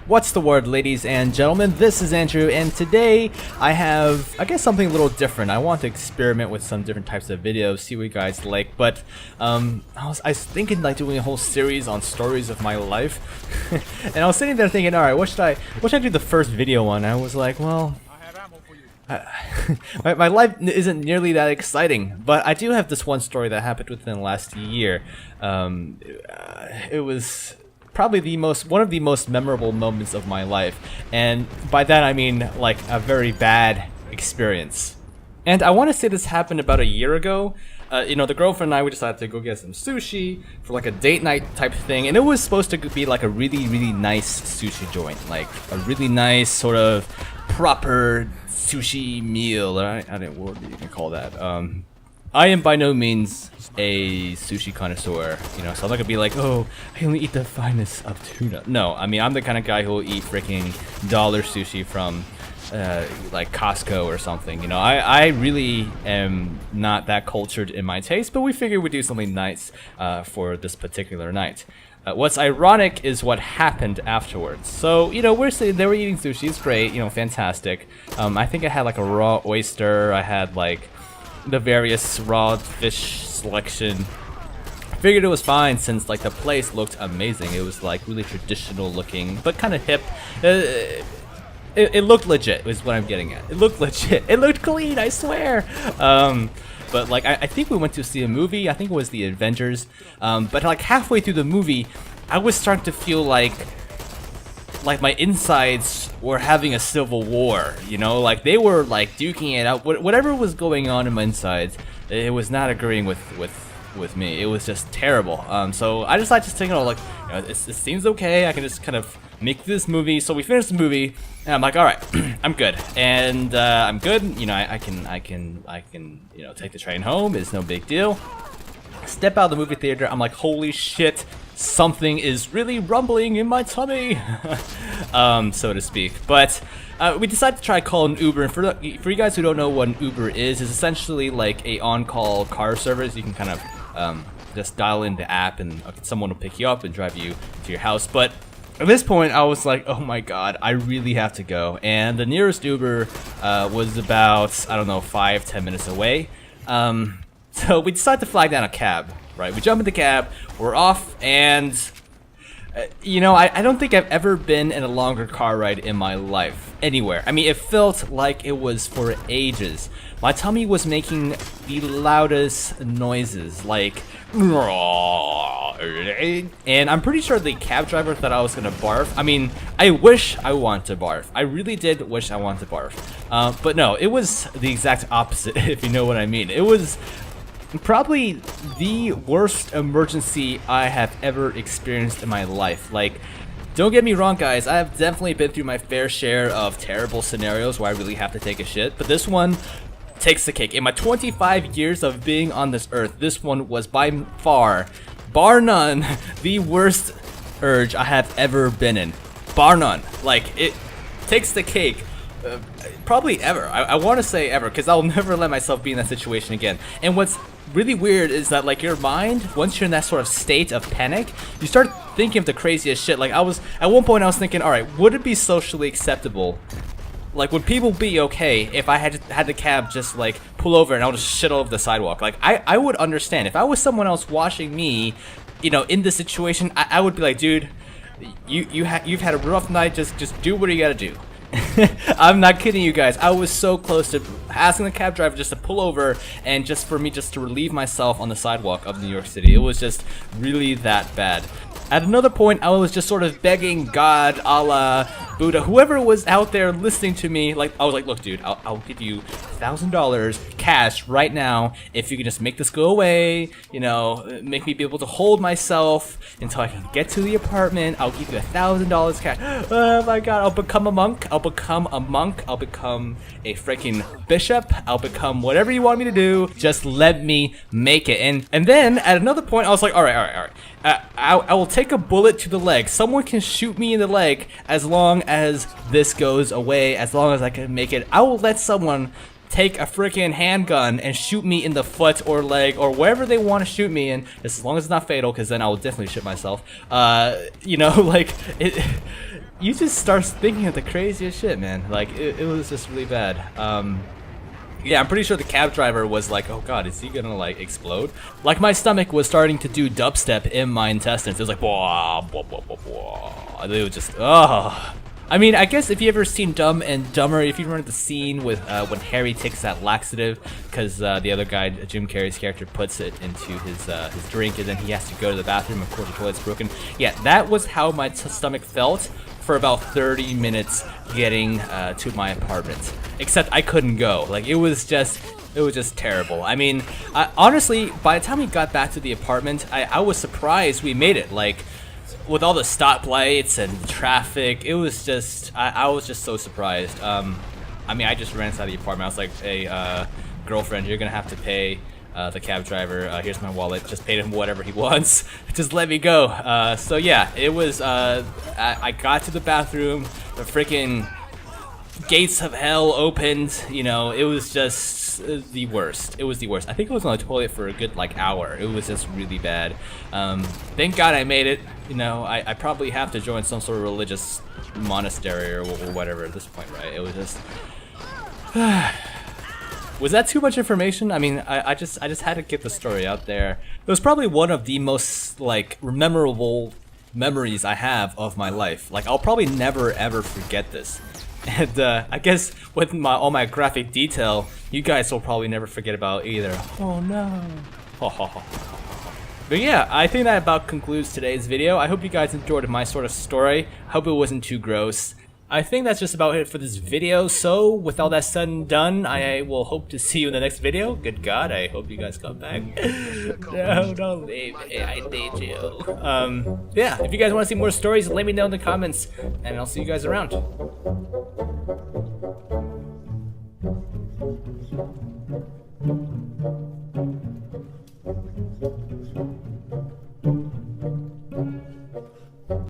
What's the word, ladies and gentlemen? This is Andrew, and today I have, I guess, something a little different. I want to experiment with some different types of videos, see what you guys like, but I was thinking like doing a whole series on stories of my life, and I was sitting there thinking, alright, what should I do the first video on? And I was like, well, my life isn't nearly that exciting, but I do have this one story that happened within the last year. It was probably one of the most memorable moments of my life, and by that I mean like a very bad experience. And I want to say this happened about a year ago. You know, the girlfriend and I, we decided to go get some sushi for like a date night type thing, and it was supposed to be like a really nice sushi joint, like a really nice sort of proper sushi meal. I don't know what you can call that. I am by no means a sushi connoisseur, you know, so I'm not gonna be like, oh, I only eat the finest of tuna. No, I mean, I'm the kind of guy who will eat freaking dollar sushi from like Costco or something, you know. I really am not that cultured in my taste, but we figured we'd do something nice for this particular night. What's ironic is what happened afterwards. So, you know, we're sitting there, we're eating sushi, it's great, you know, fantastic. I think I had like a raw oyster, I had like the various raw fish selection. I figured it was fine since like the place looked amazing. It was like really traditional looking, but kind of hip. It looked legit is what I'm getting at. It looked legit. It looked clean, I swear. But like I think we went to see a movie. I think it was The Avengers. But like halfway through the movie, I was starting to feel like my insides were having a civil war, you know, like they were like duking it out. Whatever was going on in my insides, it was not agreeing with me. It was just terrible. So I decided to think, like, you know, it seems okay. I can just kind of make this movie. So we finished the movie, and I'm like, all right, I'm good, and I'm good. You know, I can you know, take the train home. It's no big deal. Step out of the movie theater. I'm like, holy shit. Something is really rumbling in my tummy, so to speak. But we decided to try calling Uber. And for you guys who don't know what an Uber is essentially like a on-call car service. You can kind of just dial in the app, and someone will pick you up and drive you to your house. But at this point, I was like, oh my god, I really have to go. And the nearest Uber was about, I don't know, 5-10 minutes away. So we decided to flag down a cab. Right, we jump in the cab, we're off, and you know, I don't think I've ever been in a longer car ride in my life, anywhere. I mean, it felt like it was for ages. My tummy was making the loudest noises, like, and I'm pretty sure the cab driver thought I was gonna barf. I mean, I wish I wanted to barf. I really did wish I wanted to barf. But no, it was the exact opposite, if you know what I mean. It was probably the worst emergency I have ever experienced in my life. Like, don't get me wrong, guys, I have definitely been through my fair share of terrible scenarios where I really have to take a shit, but this one takes the cake. In my 25 years of being on this earth, this one was by far, bar none, the worst urge I have ever been in. Bar none. Like, it takes the cake. Probably ever. I want to say ever, because I'll never let myself be in that situation again. And what's really weird is that, like, your mind, once you're in that sort of state of panic, you start thinking of the craziest shit. Like, at one point I was thinking, alright, would it be socially acceptable? Like, would people be okay if I had the cab just, like, pull over and I'll just shit all over the sidewalk? Like, I would understand. If I was someone else watching me, you know, in this situation, I would be like, dude, you've had a rough night, just do what you gotta do. I'm not kidding you guys. I was so close to asking the cab driver just to pull over and just for me just to relieve myself on the sidewalk of New York City. It was just really that bad. At another point, I was just sort of begging God, Allah, Buddha, whoever was out there listening to me. Like, I was like, look, dude, I'll give you $1,000 cash right now if you can just make this go away. You know, make me be able to hold myself until I can get to the apartment. I'll give you $1,000 cash. Oh my God, I'll become a monk. I'll become a monk. I'll become a freaking bishop. I'll become whatever you want me to do. Just let me make it. And then at another point, I was like, all right. I will take a bullet to the leg. Someone can shoot me in the leg as long as this goes away, as long as I can make it. I will let someone take a freaking handgun and shoot me in the foot or leg or wherever they want to shoot me in, as long as it's not fatal, because then I will definitely shoot myself. You know, like, you just start thinking of the craziest shit, man. Like, it was just really bad. Yeah, I'm pretty sure the cab driver was like, oh god, is he gonna like explode? Like, my stomach was starting to do dubstep in my intestines. It was like, wah, wah, wah, wah, wah. It was just, oh. I mean, I guess if you ever seen Dumb and Dumber, if you remember the scene with when Harry takes that laxative, because the other guy, Jim Carrey's character, puts it into his drink, and then he has to go to the bathroom. Of course, the toilet's broken. Yeah, that was how my stomach felt for about 30 minutes getting to my apartment. Except I couldn't go. Like, it was just terrible. I mean, honestly, by the time we got back to the apartment, I was surprised we made it. Like, with all the stoplights and traffic, it was just, I was just so surprised. I mean, I just ran inside the apartment. I was like, hey, girlfriend, you're gonna have to pay the cab driver. Here's my wallet. Just pay him whatever he wants. Just let me go. So yeah, it was, I got to the bathroom, the freaking gates of hell opened, you know, it was just the worst. It was the worst. I think I was on the toilet for a good like hour. It was just really bad. Thank God I made it. You know, I probably have to join some sort of religious monastery or whatever at this point, right? It was just was that too much information? I mean, I just had to get the story out there. It was probably one of the most like memorable memories I have of my life. Like, I'll probably never ever forget this. And I guess with all my graphic detail, you guys will probably never forget about either. Oh no. But yeah, I think that about concludes today's video. I hope you guys enjoyed my sort of story. I hope it wasn't too gross. I think that's just about it for this video, so with all that said and done, I will hope to see you in the next video. Good God, I hope you guys come back. No, don't leave me, I need you. Yeah, if you guys want to see more stories, let me know in the comments, and I'll see you guys around.